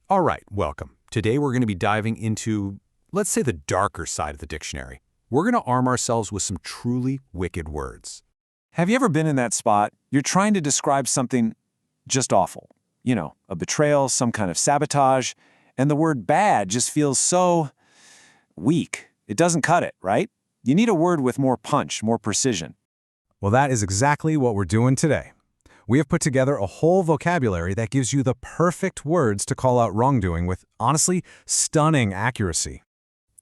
All right, welcome. Today we're going to be diving into, let's say, the darker side of the dictionary. We're going to arm ourselves with some truly wicked words. Have you ever been in that spot? You're trying to describe something just awful. You know, a betrayal, some kind of sabotage, and the word bad just feels so weak. It doesn't cut it, right? You need a word with more punch, more precision. Well, that is exactly what we're doing today. We have put together a whole vocabulary that gives you the perfect words to call out wrongdoing with, honestly, stunning accuracy.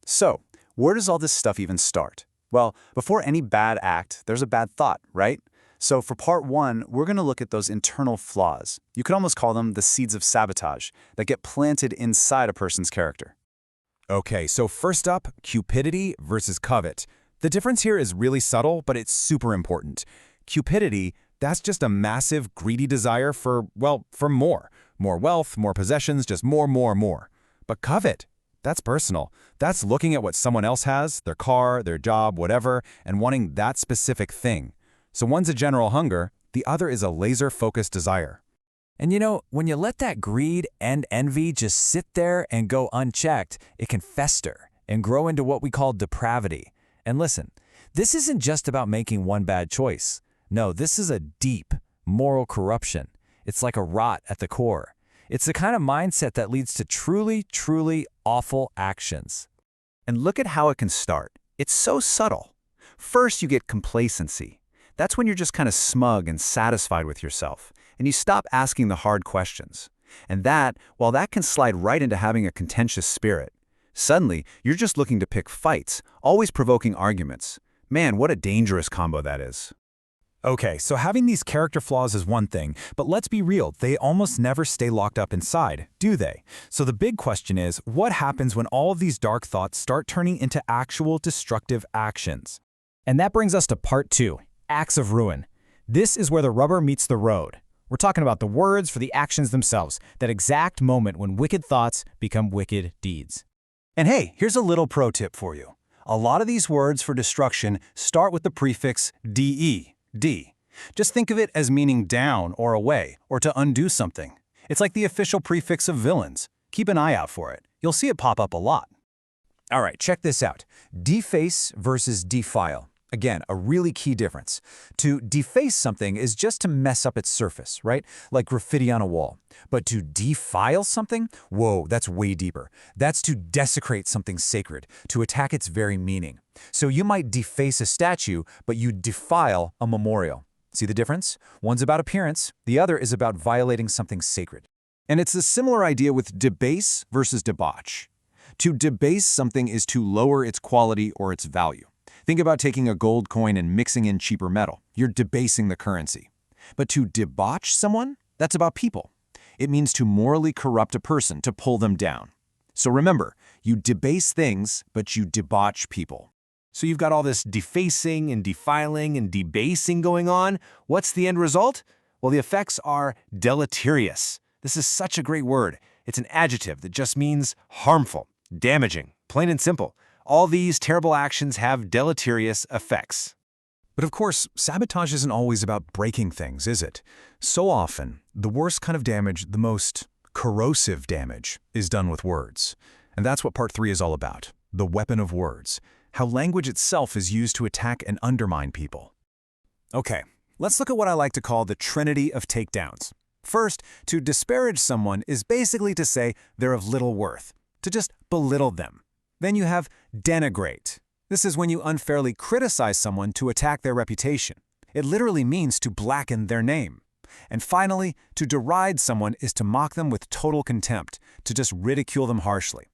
So, where does all this stuff even start? Well, before any bad act, there's a bad thought, right? So for part one, we're going to look at those internal flaws. You could almost call them the seeds of sabotage that get planted inside a person's character. Okay, so first up, cupidity versus covet. The difference here is really subtle, but it's super important. Cupidity, that's just a massive, greedy desire for, well, for more. More wealth, more possessions, just more. But covet, that's personal. That's looking at what someone else has, their car, their job, whatever, and wanting that specific thing. So one's a general hunger, the other is a laser-focused desire. And you know, when you let that greed and envy just sit there and go unchecked, it can fester and grow into what we call depravity. And listen, this isn't just about making one bad choice. No, this is a deep moral corruption. It's like a rot at the core. It's the kind of mindset that leads to truly awful actions. And look at how it can start. It's so subtle. First, you get complacency. That's when you're just kind of smug and satisfied with yourself, and you stop asking the hard questions. And that, while that can slide right into having a contentious spirit, suddenly you're just looking to pick fights, always provoking arguments. Man, what a dangerous combo that is. Okay, so having these character flaws is one thing, but let's be real, they almost never stay locked up inside, do they? So the big question is, what happens when all of these dark thoughts start turning into actual destructive actions? And that brings us to part two, acts of ruin. This is where the rubber meets the road. We're talking about the words for the actions themselves, that exact moment when wicked thoughts become wicked deeds. And hey, here's a little pro tip for you. A lot of these words for destruction start with the prefix DE. D. Just think of it as meaning down or away, or to undo something. It's like the official prefix of villains. Keep an eye out for it. You'll see it pop up a lot. All right, check this out. Deface versus defile. Again, a really key difference. To deface something is just to mess up its surface, right? Like graffiti on a wall. But to defile something? Whoa, that's way deeper. That's to desecrate something sacred, to attack its very meaning. So you might deface a statue, but you defile a memorial. See the difference? One's about appearance, the other is about violating something sacred. And it's a similar idea with debase versus debauch. To debase something is to lower its quality or its value. Think about taking a gold coin and mixing in cheaper metal. You're debasing the currency. But to debauch someone, that's about people. It means to morally corrupt a person, to pull them down. So remember, you debase things, but you debauch people. So you've got all this defacing and defiling and debasing going on. What's the end result? Well, the effects are deleterious. This is such a great word. It's an adjective that just means harmful, damaging, plain and simple. All these terrible actions have deleterious effects. But of course, sabotage isn't always about breaking things, is it? So often, the worst kind of damage, the most corrosive damage, is done with words. And that's what part 3 is all about, the weapon of words. How language itself is used to attack and undermine people. Okay, let's look at what I like to call the trinity of takedowns. First, to disparage someone is basically to say they're of little worth, to just belittle them. Then you have denigrate. This is when you unfairly criticize someone to attack their reputation. It literally means to blacken their name. And finally, to deride someone is to mock them with total contempt, to just ridicule them harshly.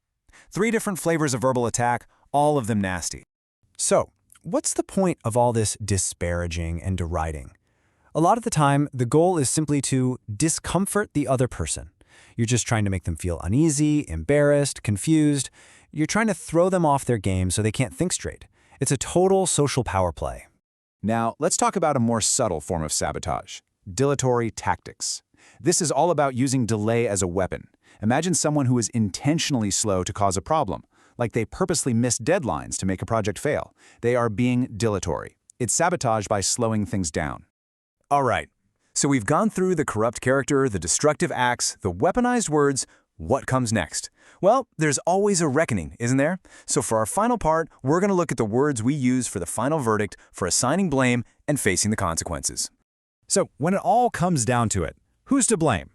3 different flavors of verbal attack, all of them nasty. So, what's the point of all this disparaging and deriding? A lot of the time, the goal is simply to discomfort the other person. You're just trying to make them feel uneasy, embarrassed, confused. You're trying to throw them off their game so they can't think straight. It's a total social power play. Now, let's talk about a more subtle form of sabotage, dilatory tactics. This is all about using delay as a weapon. Imagine someone who is intentionally slow to cause a problem, like they purposely miss deadlines to make a project fail. They are being dilatory. It's sabotage by slowing things down. All right, so we've gone through the corrupt character, the destructive acts, the weaponized words. What comes next? Well, there's always a reckoning, isn't there? So for our final part, we're going to look at the words we use for the final verdict for assigning blame and facing the consequences. So when it all comes down to it, who's to blame?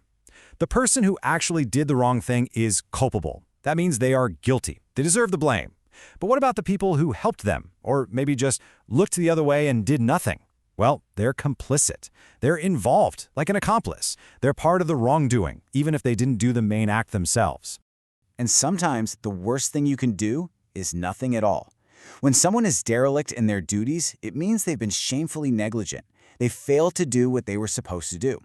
The person who actually did the wrong thing is culpable. That means they are guilty. They deserve the blame. But what about the people who helped them, or maybe just looked the other way and did nothing? Well, they're complicit. They're involved, like an accomplice. They're part of the wrongdoing, even if they didn't do the main act themselves. And sometimes the worst thing you can do is nothing at all. When someone is derelict in their duties, it means they've been shamefully negligent. They failed to do what they were supposed to do.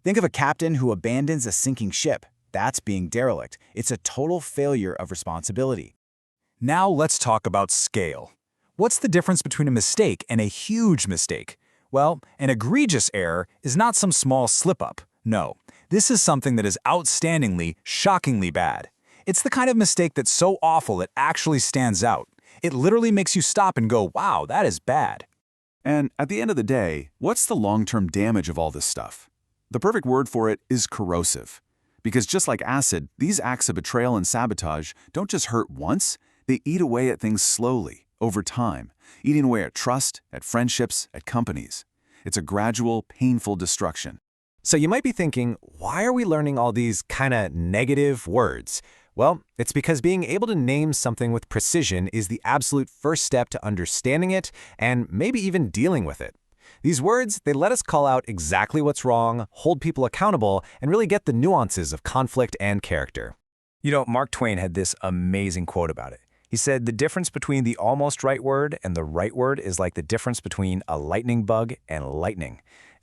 Think of a captain who abandons a sinking ship. That's being derelict. It's a total failure of responsibility. Now let's talk about scale. What's the difference between a mistake and a huge mistake? Well, an egregious error is not some small slip-up. No, this is something that is outstandingly, shockingly bad. It's the kind of mistake that's so awful it actually stands out. It literally makes you stop and go, wow, that is bad. And at the end of the day, what's the long-term damage of all this stuff? The perfect word for it is corrosive. Because just like acid, these acts of betrayal and sabotage don't just hurt once, they eat away at things slowly, over time, eating away at trust, at friendships, at companies. It's a gradual, painful destruction. So you might be thinking, why are we learning all these kind of negative words? Well, it's because being able to name something with precision is the absolute first step to understanding it and maybe even dealing with it. These words, they let us call out exactly what's wrong, hold people accountable, and really get the nuances of conflict and character. You know, Mark Twain had this amazing quote about it. He said, the difference between the almost right word and the right word is like the difference between a lightning bug and lightning.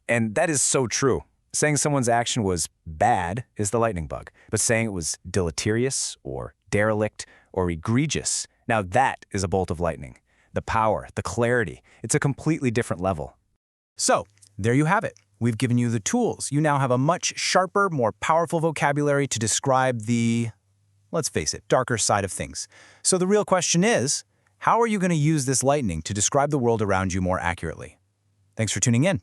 And that is so true. Saying someone's action was bad is the lightning bug, but saying it was deleterious or derelict or egregious, now that is a bolt of lightning. The power, the clarity, it's a completely different level. So, there you have it. We've given you the tools. You now have a much sharper, more powerful vocabulary to describe the, let's face it, darker side of things. So the real question is, how are you going to use this lightning to describe the world around you more accurately? Thanks for tuning in.